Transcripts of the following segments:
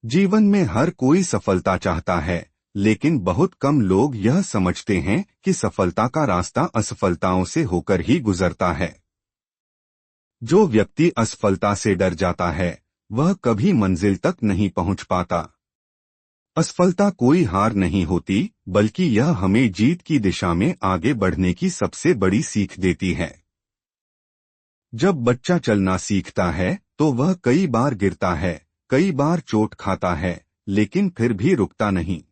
जीवन में हर कोई सफलता चाहता है, लेकिन बहुत कम लोग यह समझते हैं कि सफलता का रास्ता असफलताओं से होकर ही गुजरता है। जो व्यक्ति असफलता से डर जाता है, वह कभी मंजिल तक नहीं पहुंच पाता। असफलता कोई हार नहीं होती, बल्कि यह हमें जीत की दिशा में आगे बढ़ने की सबसे बड़ी सीख देती है। जब बच्चा चलना सीखता है, तो वह कई बार गिरता है, कई बार चोट खाता है, लेकिन फिर भी रुकता नहीं।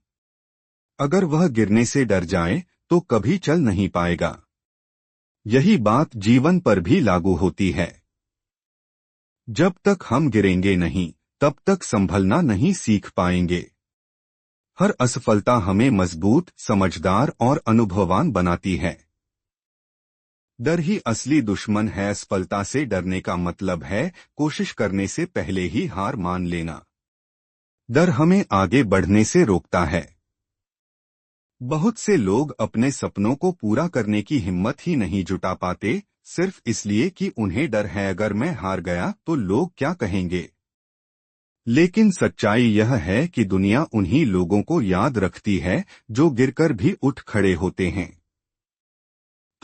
अगर वह गिरने से डर जाए, तो कभी चल नहीं पाएगा। यही बात जीवन पर भी लागू होती है। जब तक हम गिरेंगे नहीं, तब तक संभलना नहीं सीख पाएंगे। हर असफलता हमें मजबूत, समझदार और अनुभववान बनाती है। डर ही असली दुश्मन है। असफलता से डरने का मतलब है कोशिश करने से पहले ही हार मान लेना। डर हमें आगे बढ़ने से रोकता है। बहुत से लोग अपने सपनों को पूरा करने की हिम्मत ही नहीं जुटा पाते, सिर्फ इसलिए कि उन्हें डर है, अगर मैं हार गया तो लोग क्या कहेंगे। लेकिन सच्चाई यह है कि दुनिया उन्हीं लोगों को याद रखती है जो गिरकर भी उठ खड़े होते हैं।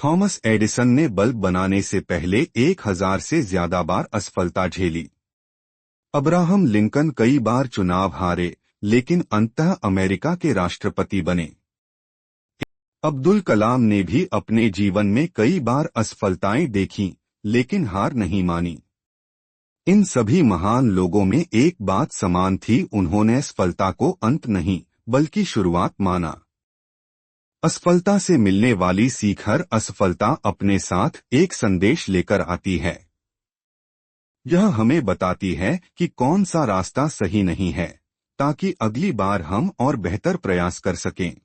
थॉमस एडिसन ने बल्ब बनाने से पहले 1000 से ज्यादा बार असफलता झेली। अब्राहम लिंकन कई बार चुनाव हारे, लेकिन अंततः अमेरिका के राष्ट्रपति बने। अब्दुल कलाम ने भी अपने जीवन में कई बार असफलताएं देखीं, लेकिन हार नहीं मानी। इन सभी महान लोगों में एक बात समान थी, उन्होंने असफलता को अंत नहीं, बल्कि शुरुआत माना। असफलता से मिलने वाली सीख, हर असफलता अपने साथ एक संदेश लेकर आती है। यह हमें बताती है कि कौन सा रास्ता सही नहीं है, ताकि अगली बार हम और बेहतर प्रयास कर सकें।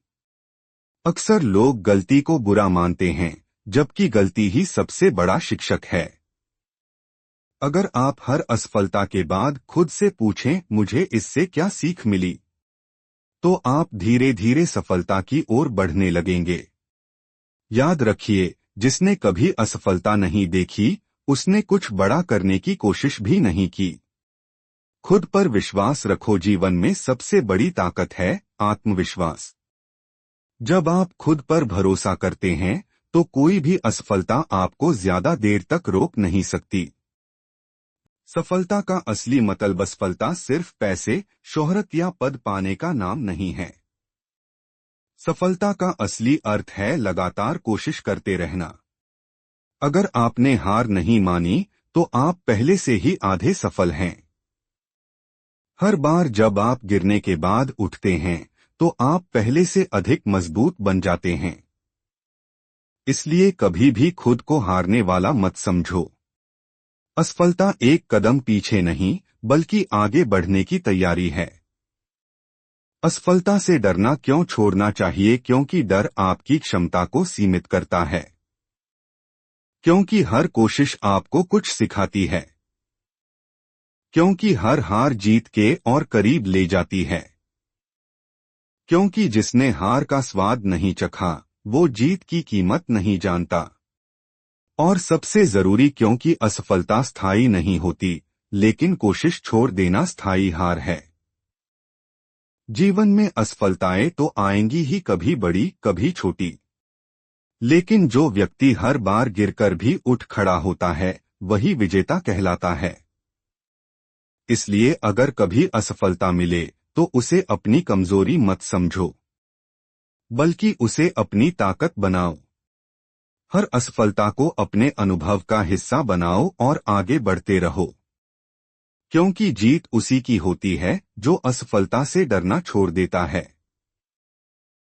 अक्सर लोग गलती को बुरा मानते हैं, जबकि गलती ही सबसे बड़ा शिक्षक है। अगर आप हर असफलता के बाद खुद से पूछें, मुझे इससे क्या सीख मिली, तो आप धीरे धीरे सफलता की ओर बढ़ने लगेंगे। याद रखिए, जिसने कभी असफलता नहीं देखी, उसने कुछ बड़ा करने की कोशिश भी नहीं की। खुद पर विश्वास रखो। जीवन में सबसे बड़ी ताकत है आत्मविश्वास। जब आप खुद पर भरोसा करते हैं, तो कोई भी असफलता आपको ज्यादा देर तक रोक नहीं सकती। सफलता का असली मतलब असफलता सिर्फ पैसे, शोहरत या पद पाने का नाम नहीं है। सफलता का असली अर्थ है लगातार कोशिश करते रहना। अगर आपने हार नहीं मानी, तो आप पहले से ही आधे सफल हैं। हर बार जब आप गिरने के बाद उठते हैं, तो आप पहले से अधिक मजबूत बन जाते हैं। इसलिए कभी भी खुद को हारने वाला मत समझो। असफलता एक कदम पीछे नहीं, बल्कि आगे बढ़ने की तैयारी है। असफलता से डरना क्यों छोड़ना चाहिए? क्योंकि डर आपकी क्षमता को सीमित करता है। क्योंकि हर कोशिश आपको कुछ सिखाती है। क्योंकि हर हार जीत के और करीब ले जाती है। क्योंकि जिसने हार का स्वाद नहीं चखा, वो जीत की कीमत नहीं जानता। और सबसे जरूरी, क्योंकि असफलता स्थायी नहीं होती, लेकिन कोशिश छोड़ देना स्थायी हार है। जीवन में असफलताएं तो आएंगी ही, कभी बड़ी कभी छोटी। लेकिन जो व्यक्ति हर बार गिरकर भी उठ खड़ा होता है, वही विजेता कहलाता है। इसलिए अगर कभी असफलता मिले, तो उसे अपनी कमजोरी मत समझो, बल्कि उसे अपनी ताकत बनाओ। हर असफलता को अपने अनुभव का हिस्सा बनाओ और आगे बढ़ते रहो। क्योंकि जीत उसी की होती है जो असफलता से डरना छोड़ देता है।